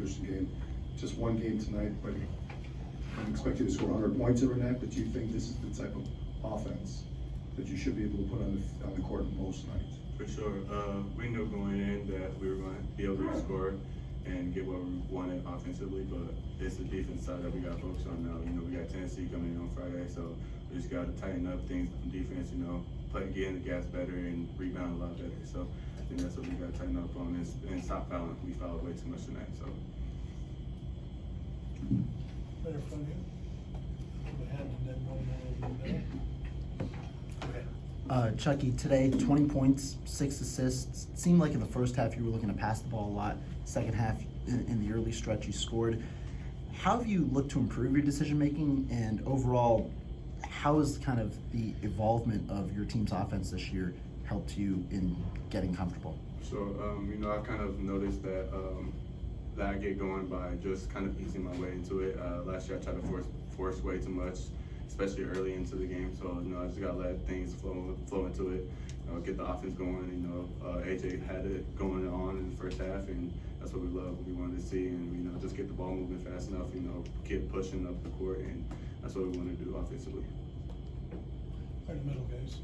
finish the game. Just one game tonight, but I'm expecting to score 100 points every night, but do you think this is the type of offense that you should be able to put on the court most nights? For sure. We knew going in that we were going to be able to score and get what we wanted offensively, but it's the defense side that we got to focus on now. You know, we got Tennessee coming in on Friday, so we just got to tighten up things on defense, you know, play, get in the gas better and rebound a lot better. So I think that's what we got to tighten up on and stop fouling. We fouled way too much tonight. So. Better from you. Chucky, today, 20 points, 6 assists. It seemed like in the first half you were looking to pass the ball a lot. Second half, in the early stretch, you scored. How have you looked to improve your decision-making? And overall, how has kind of the evolvement of your team's offense this year helped you in getting comfortable? So, you know, I kind of noticed that that I get going by just kind of easing my way into it. Last year I tried to force way too much, especially early into the game. So, you know, I just got to let things flow into it, get the offense going. You know, AJ had it going on in the first half, and that's what we love. We wanted to see, and, you know, just get the ball moving fast enough, you know, keep pushing up the court, and that's what we want to do offensively. Right in the middle, guys.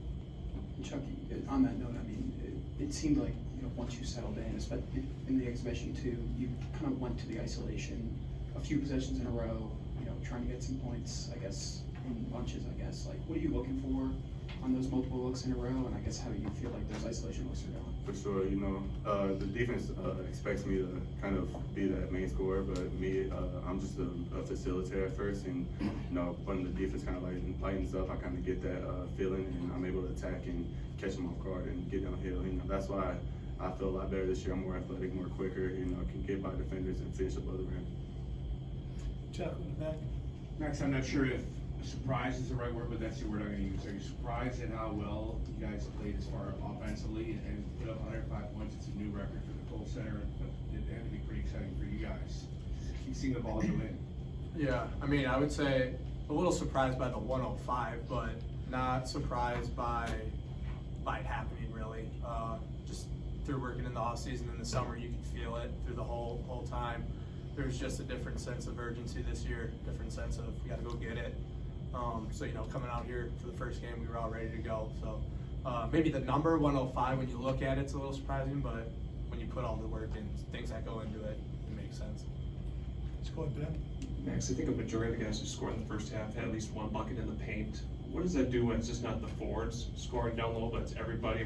Chucky, on that note, I mean, it seemed like, you know, once you settled in, especially in the exhibition too, you kind of went to the isolation a few possessions in a row, you know, trying to get some points, I guess, in bunches, I guess. Like, what are you looking for on those multiple looks in a row? And I guess how do you feel like those isolation looks are going? For sure, you know, the defense expects me to kind of be that main scorer, but me, I'm just a facilitator at first, and, you know, when the defense kind of lightens up, I kind of get that feeling, and I'm able to attack and catch them off guard and get downhill. You know, that's why I feel a lot better this year. I'm more athletic, more quicker, you know, can get by defenders and finish above the rim. Chuck in the back. Max, I'm not sure if surprise is the right word, but that's the word I'm going to use. Are you surprised at how well you guys played as far offensively and put up 105 points? It's a new record for the Cole Center. It had to be pretty exciting for you guys. Keep seeing the ball go in. Yeah, I mean, I would say a little surprised by the 105, but not surprised by it happening really. Just through working in the off season in the summer, you can feel it through the whole time. There's just a different sense of urgency this year, different sense of we got to go get it. So, you know, coming out here for the first game, we were all ready to go. So maybe the number 105, when you look at it, it's a little surprising, but when you put all the work in, things that go into it, it makes sense. Let's go ahead, Ben. Max, I think a majority of the guys who scored in the first half had at least one bucket in the paint. What does that do when it's just not the forwards scoring down low, but it's everybody?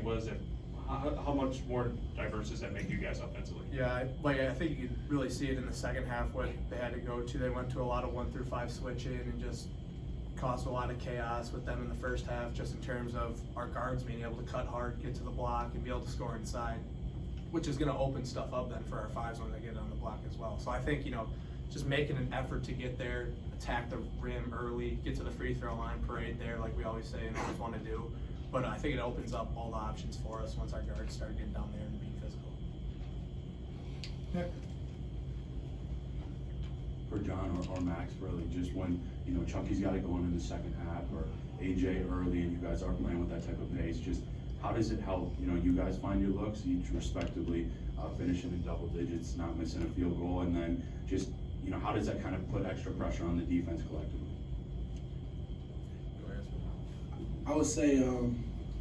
How much more diverse does that make you guys offensively? Yeah, I think you could really see it in the second half what they had to go to. They went to a lot of 1 through 5 switching and just caused a lot of chaos with them in the first half, just in terms of our guards being able to cut hard, get to the block, and be able to score inside, which is going to open stuff up then for our fives when they get on the block as well. So I think, you know, just making an effort to get there, attack the rim early, get to the free throw line, parade there like we always say and always want to do. But I think it opens up all the options for us once our guards start getting down there and being physical. Nick. For John or Max, really, just when, you know, Chucky's got it going in the second half, or AJ early, and you guys are playing with that type of pace, just how does it help, you know, you guys find your looks, each respectively, finishing in double digits, not missing a field goal, and then just, you know, how does that kind of put extra pressure on the defense collectively? I would say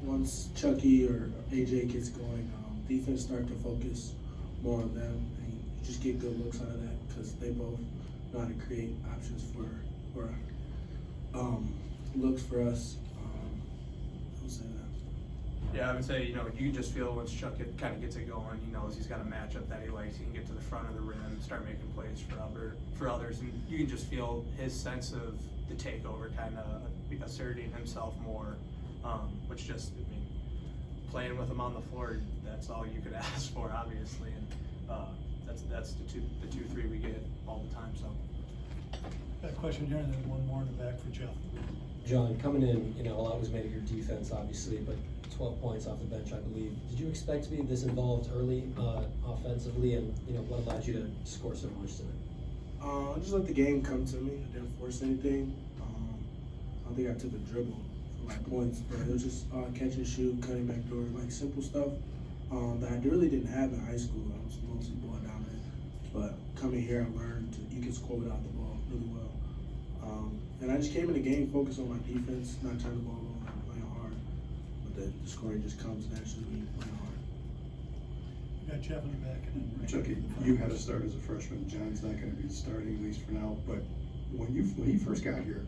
once Chucky or AJ gets going, defense start to focus more on them, and you just get good looks out of that because they both know how to create options for looks for us. I would say that. Yeah, I would say, you know, you can just feel once Chuck kind of gets it going, he knows he's got a matchup that he likes. He can get to the front of the rim, start making plays for others, and you can just feel his sense of the takeover kind of asserting himself more, which just, I mean, playing with him on the floor, that's all you could ask for, obviously, and that's the 2-3 we get all the time. So. Got a question here, and then one more in the back for Jeff. John, coming in, you know, a lot was made of your defense, obviously, but 12 points off the bench, I believe. Did you expect to be this involved early offensively, and, you know, what allowed you to score so much tonight? I just let the game come to me. I didn't force anything. I don't think I took a dribble for my points, but it was just catch and shoot, cutting back door, like simple stuff that I really didn't have in high school. I was mostly ball dominant. But coming here, I learned you can score without the ball really well. And I just came in the game focused on my defense, not turning the ball over, and playing hard. But the scoring just comes naturally when you play hard. We got Jeff in the back and then. Chucky, you had to start as a freshman. John's not gonna be starting, at least for now, but when he first got here,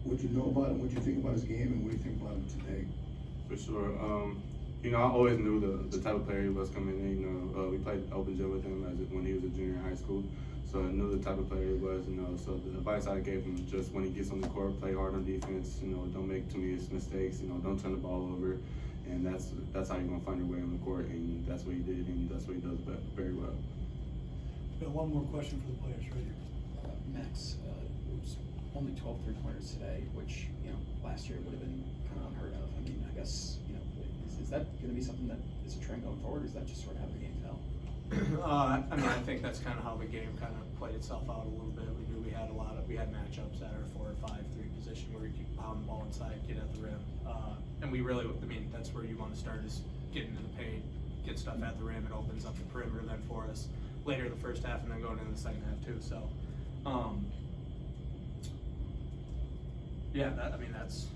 what'd you know about him, what'd you think about his game, and what do you think about him today? For sure. You know, I always knew the type of player he was coming in. You know, we played open gym with him when he was a junior in high school, so I knew the type of player he was. You know, so the advice I gave him, just when he gets on the court, play hard on defense. You know, don't make too many mistakes. You know, don't turn the ball over, and that's how you're gonna find your way on the court. And that's what he did, and that's what he does very well. Got one more question for the players right here. Max, it was only 12 3-pointers today, which, you know, last year would have been kind of unheard of. I mean, I guess, you know, is that going to be something that is a trend going forward, or is that just sort of how the game fell? I mean, I think that's kind of how the game kind of played itself out a little bit. We knew we had matchups at our 4 or 5-3 position where we could pound the ball inside, get at the rim. And we really, I mean, that's where you want to start, is getting to the paint, get stuff at the rim. It opens up the perimeter then for us later in the first half and then going into the second half too. So, yeah, I mean, that's